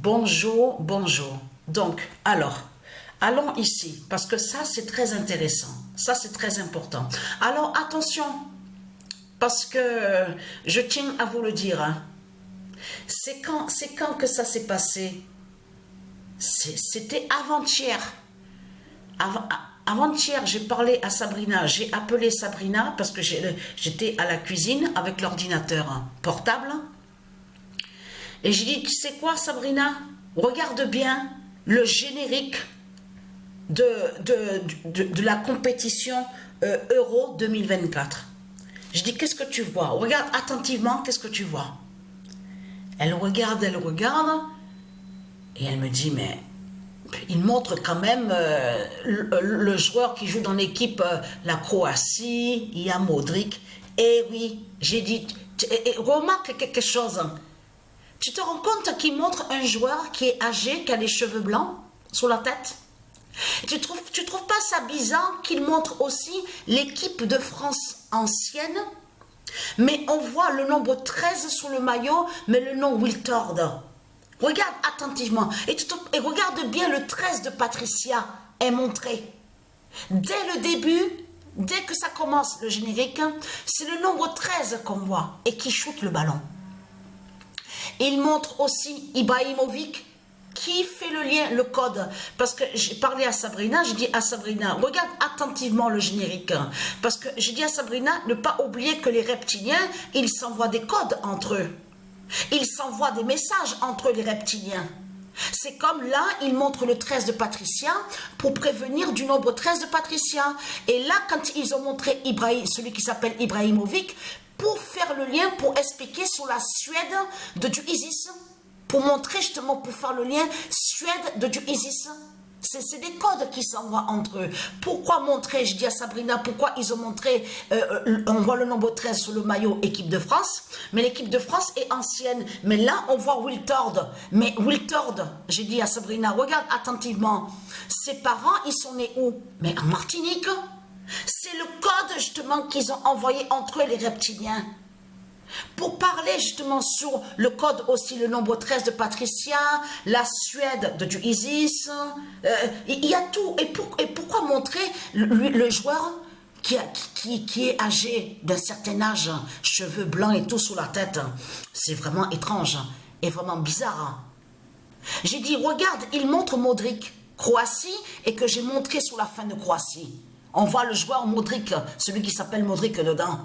Bonjour, bonjour. Donc, alors, allons ici, parce que ça, c'est très intéressant. Ça, c'est très important. Alors, attention, parce que je tiens à vous le dire. Hein. C'est quand que ça s'est passé? C'était avant-hier. Avant-hier, j'ai parlé à Sabrina. J'ai appelé Sabrina parce que j'étais à la cuisine avec l'ordinateur portable. Et j'ai dit, tu sais quoi, Sabrina? Regarde bien le générique de la compétition Euro 2024. Je dis, qu'est-ce que tu vois? Regarde attentivement, qu'est-ce que tu vois? Elle regarde, et elle me dit, mais il montre quand même le joueur qui joue dans l'équipe, la Croatie, il y a Modric. Et oui, j'ai dit, remarque quelque chose. Tu te rends compte qu'il montre un joueur qui est âgé, qui a les cheveux blancs sur la tête? Tu trouves pas ça bizarre qu'il montre aussi l'équipe de France ancienne, mais on voit le nombre 13 sur le maillot, mais le nom Wiltord. Regarde attentivement et regarde bien le 13 de Patricia est montré. Dès le début, dès que ça commence le générique, c'est le nombre 13 qu'on voit et qui shoot le ballon. Il montre aussi Ibrahimovic qui fait le lien, le code. Parce que j'ai parlé à Sabrina, j'ai dit à Sabrina, regarde attentivement le générique. Parce que j'ai dit à Sabrina, ne pas oublier que les reptiliens, ils s'envoient des codes entre eux. Ils s'envoient des messages entre les reptiliens. C'est comme là, ils montrent le 13 de Patricia pour prévenir du nombre 13 de Patricia. Et là, quand ils ont montré celui qui s'appelle Ibrahimovic, pour faire le lien, pour expliquer sur la Suède du ISIS, pour montrer justement, pour faire le lien, Suède du ISIS. C'est des codes qui s'envoient entre eux. Pourquoi montrer, je dis à Sabrina, pourquoi ils ont montré, on voit le nombre 13 sur le maillot équipe de France, mais l'équipe de France est ancienne. Mais là, on voit Wiltord. Mais Wiltord, j'ai dit à Sabrina, regarde attentivement, ses parents, ils sont nés où? Mais en Martinique. C'est le code justement qu'ils ont envoyé entre eux, les reptiliens. Pour parler justement sur le code aussi, le nombre 13 de Patricia, la Suède du ISIS, il y a tout. Et pourquoi montrer le joueur qui est âgé d'un certain âge, cheveux blancs et tout sur la tête? C'est vraiment étrange et vraiment bizarre. J'ai dit, regarde, il montre Modric, Croatie, et que j'ai montré sur la fin de Croatie. On voit le joueur Modric, celui qui s'appelle Modric dedans.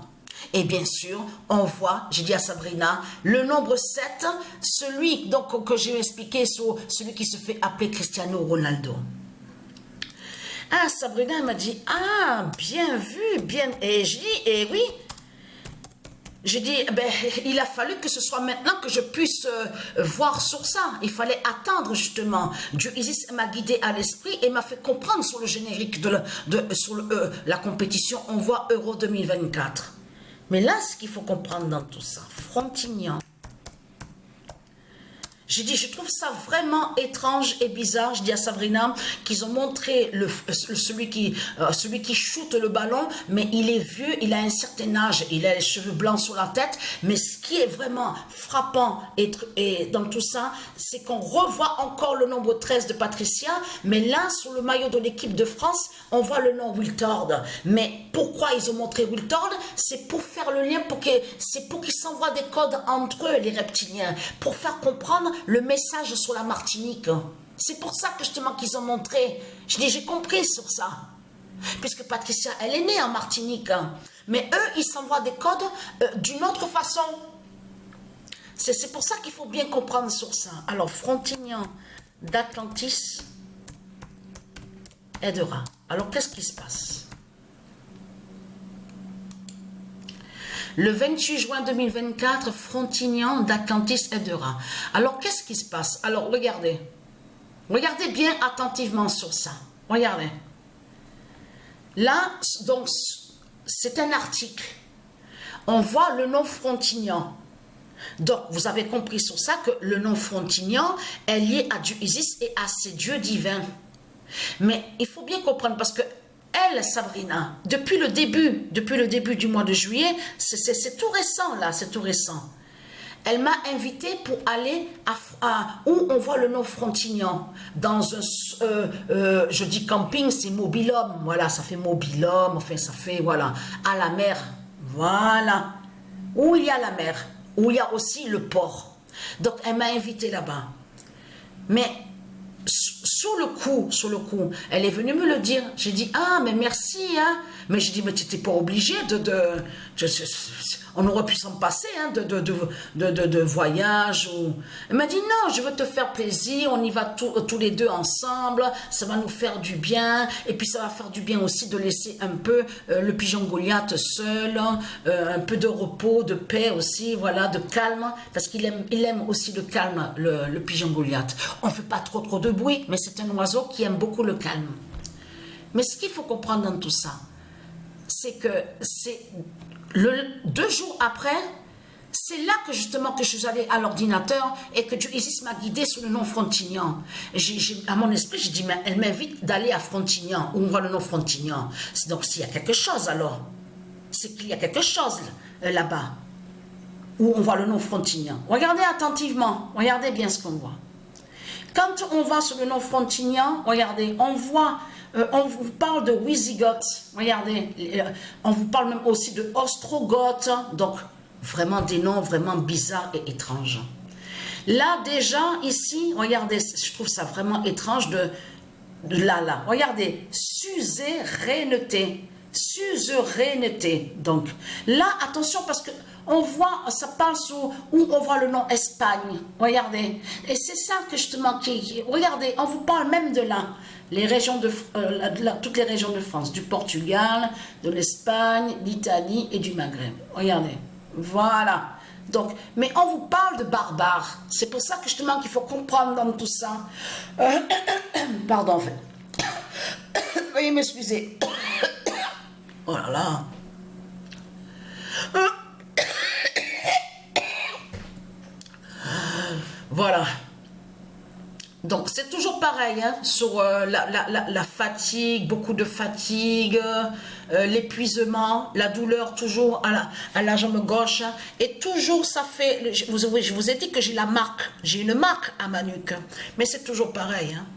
Et bien sûr, on voit, j'ai dit à Sabrina, le nombre 7, celui donc, que j'ai expliqué sur celui qui se fait appeler Cristiano Ronaldo. Ah, Sabrina m'a dit, ah, bien vu, bien. Et j'ai dit, eh oui. J'ai dit, ben, il a fallu que ce soit maintenant que je puisse voir sur ça. Il fallait attendre justement. Dieu Isis m'a guidé à l'esprit et m'a fait comprendre sur le générique sur la compétition. On voit Euro 2024. Mais là, ce qu'il faut comprendre dans tout ça, Frontignan. J'ai dit, je trouve ça vraiment étrange et bizarre. Je dis à Sabrina qu'ils ont montré celui qui shoot le ballon, mais il est vieux, il a un certain âge, il a les cheveux blancs sur la tête. Mais ce qui est vraiment frappant et dans tout ça, c'est qu'on revoit encore le nombre 13 de Patricia, mais là, sur le maillot de l'équipe de France, on voit le nom Wiltord. Mais pourquoi ils ont montré Wiltord? C'est pour faire le lien, c'est pour qu'ils s'envoient des codes entre eux, les reptiliens, pour faire comprendre le message sur la Martinique. C'est pour ça que justement qu'ils ont montré. Je dis, j'ai compris sur ça. Puisque Patricia, elle est née en Martinique. Mais eux, ils s'envoient des codes d'une autre façon. C'est pour ça qu'il faut bien comprendre sur ça. Alors, Frontignan d'Atlantis aidera. Alors, qu'est-ce qui se passe? Le 28 juin 2024, Frontignan d'Atlantis aidera. Alors, qu'est-ce qui se passe? Alors, regardez. Regardez bien attentivement sur ça. Regardez. Là, donc, c'est un article. On voit le nom Frontignan. Donc, vous avez compris sur ça que le nom Frontignan est lié à Dieu Isis et à ses dieux divins. Mais il faut bien comprendre parce que elle, Sabrina, depuis le début du mois de juillet, c'est tout récent là, c'est tout récent. elle m'a invité pour aller où on voit le Nord Frontignan, dans un, je dis camping, c'est mobil-homme, voilà, ça fait mobil-homme, enfin ça fait, voilà, à la mer, voilà, où il y a la mer, où il y a aussi le port. Donc elle m'a invité là-bas. Mais sous le coup, elle est venue me le dire. J'ai dit, ah, mais merci, hein. Mais j'ai dit, mais tu n'étais pas obligé on aurait pu s'en passer, hein, de voyage. Elle m'a dit, non, je veux te faire plaisir, on y va tous les deux ensemble, ça va nous faire du bien, et puis ça va faire du bien aussi de laisser un peu le pigeon Goliath seul, un peu de repos, de paix aussi, voilà, de calme, parce qu'il aime aussi le calme, le pigeon Goliath. On ne fait pas trop de bruit, mais c'est un oiseau qui aime beaucoup le calme. Mais ce qu'il faut comprendre dans tout ça, c'est que c'est 2 jours après, c'est là que justement que je suis allée à l'ordinateur et que Dieu Isis m'a guidée sur le nom Frontignan. À mon esprit, j'ai dit, mais elle m'invite d'aller à Frontignan, où on voit le nom Frontignan. Donc s'il y a quelque chose alors, c'est qu'il y a quelque chose là-bas, où on voit le nom Frontignan. Regardez attentivement, regardez bien ce qu'on voit. Quand on va sur le nom Frontignan, regardez, on voit... on vous parle de Wisigoth, regardez, on vous parle même aussi de Ostrogoth, donc vraiment des noms vraiment bizarres et étranges. Là déjà, ici, regardez, je trouve ça vraiment étrange de là, regardez, suzeraineté, donc là, attention parce que on voit, ça parle où on voit le nom Espagne, regardez, et c'est ça que justement, regardez, on vous parle même de là, les régions toutes les régions de France, du Portugal, de l'Espagne, l'Italie et du Maghreb. Regardez, voilà. Donc, mais on vous parle de barbares. C'est pour ça que justement qu'il faut comprendre dans tout ça. Pardon, en fait. Veuillez m'excuser. Oh là là. Voilà. Donc, c'est toujours pareil, hein, sur la fatigue, beaucoup de fatigue, l'épuisement, la douleur toujours à la jambe gauche. Et toujours, ça fait... Je vous ai dit que j'ai la marque. J'ai une marque à ma nuque. Mais c'est toujours pareil. Hein.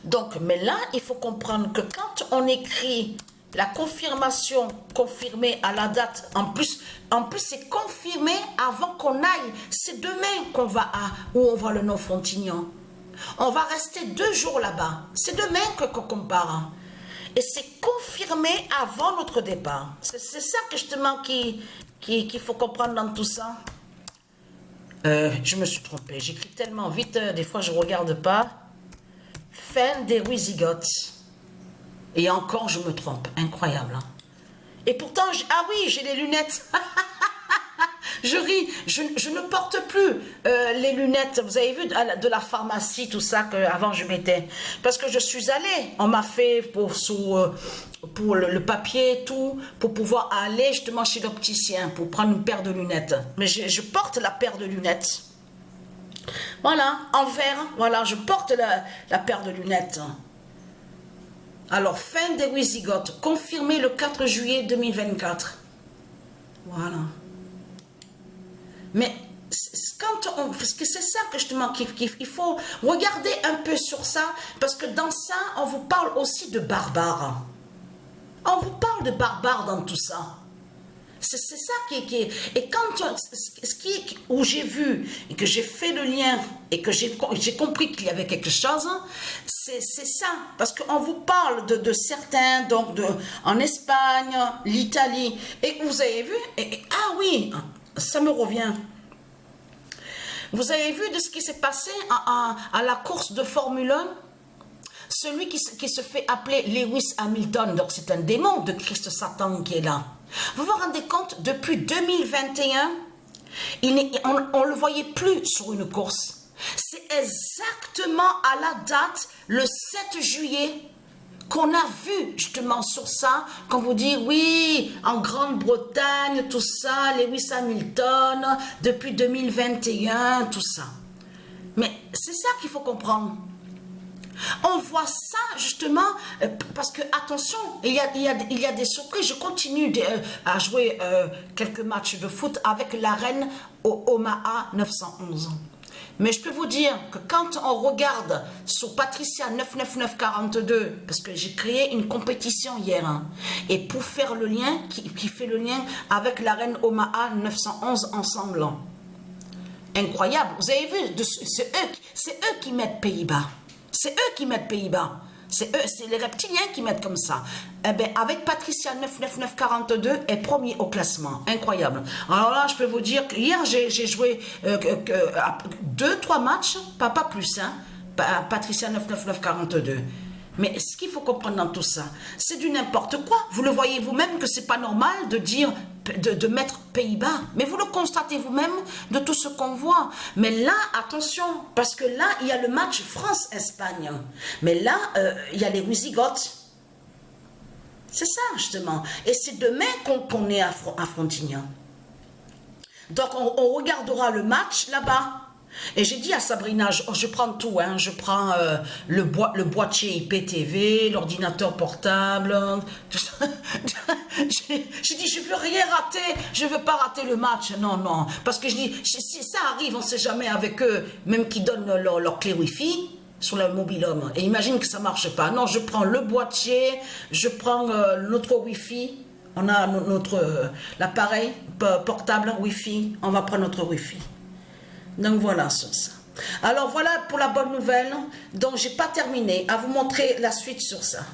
Donc, mais là, il faut comprendre que quand on écrit la confirmation confirmée à la date, en plus c'est confirmé avant qu'on aille. C'est demain qu'on va où on voit le nom Frontignan. On va rester 2 jours là-bas. C'est demain qu'on part. Et c'est confirmé avant notre départ. C'est ça que justement qu'il faut comprendre dans tout ça. Je me suis trompée. J'écris tellement vite, des fois je ne regarde pas. Fin des Wisigoths. Et encore, je me trompe. Incroyable. Hein? Et pourtant, ah oui, j'ai les lunettes. Je ris. Je ne porte plus les lunettes. Vous avez vu de la pharmacie, tout ça, qu'avant je mettais. Parce que je suis allée. On m'a fait pour le papier, tout, pour pouvoir aller justement chez l'opticien, pour prendre une paire de lunettes. Mais je porte la paire de lunettes. Voilà, en verre. Voilà, je porte la paire de lunettes. Alors, fin des Wisigoths, confirmé le 4 juillet 2024. Voilà. Mais parce que c'est ça que justement qu'il faut regarder un peu sur ça, parce que dans ça, on vous parle aussi de barbares. On vous parle de barbares dans tout ça. C'est ça qui est... Et quand... où j'ai vu et que j'ai fait le lien et que j'ai compris qu'il y avait quelque chose, c'est ça. Parce qu'on vous parle de certains, donc en Espagne, l'Italie. Et vous avez vu... ah oui, ça me revient. Vous avez vu de ce qui s'est passé à la course de Formule 1? Celui qui se fait appeler Lewis Hamilton, donc c'est un démon de Christ Satan qui est là. Vous vous rendez compte, depuis 2021, on ne le voyait plus sur une course. C'est exactement à la date, le 7 juillet, qu'on a vu justement sur ça, qu'on vous dit, oui, en Grande-Bretagne, tout ça, Lewis Hamilton, depuis 2021, tout ça. Mais c'est ça qu'il faut comprendre. On voit ça justement parce que, attention, il y a des surprises. Je continue à jouer quelques matchs de foot avec la reine Omaha 911. Mais je peux vous dire que quand on regarde sur Patricia 99942, parce que j'ai créé une compétition hier, hein, et pour faire le lien, qui fait le lien avec la reine Omaha 911 ensemble. Incroyable. Vous avez vu, c'est eux qui mettent Pays-Bas. C'est eux qui mettent Pays-Bas. C'est eux, c'est les reptiliens qui mettent comme ça. Eh bien, avec Patricia 99942 est premier au classement. Incroyable. Alors là, je peux vous dire que hier, j'ai joué 2-3 matchs, pas plus, hein, Patricia 99942. Mais ce qu'il faut comprendre dans tout ça, c'est du n'importe quoi. Vous le voyez vous-même que c'est pas normal de dire, de mettre Pays-Bas. Mais vous le constatez vous-même de tout ce qu'on voit. Mais là, attention, parce que là, il y a le match France-Espagne. Mais là, il y a les Wisigoths. C'est ça, justement. Et c'est demain qu'on est à Frontignan. Donc, on regardera le match là-bas. Et j'ai dit à Sabrina, je prends tout, hein, je prends le boîtier IPTV, l'ordinateur portable. J'ai dit, je veux rien rater, je veux pas rater le match. Non, non, parce que je dis, si ça arrive, on sait jamais avec eux, même qu'ils donnent leur clé Wi-Fi sur le mobil-homme. Et imagine que ça marche pas. Non, je prends le boîtier, je prends notre Wi-Fi. On a l'appareil portable Wi-Fi, on va prendre notre Wi-Fi. Donc voilà sur ça. Alors voilà pour la bonne nouvelle. Donc j'ai pas terminé à vous montrer la suite sur ça.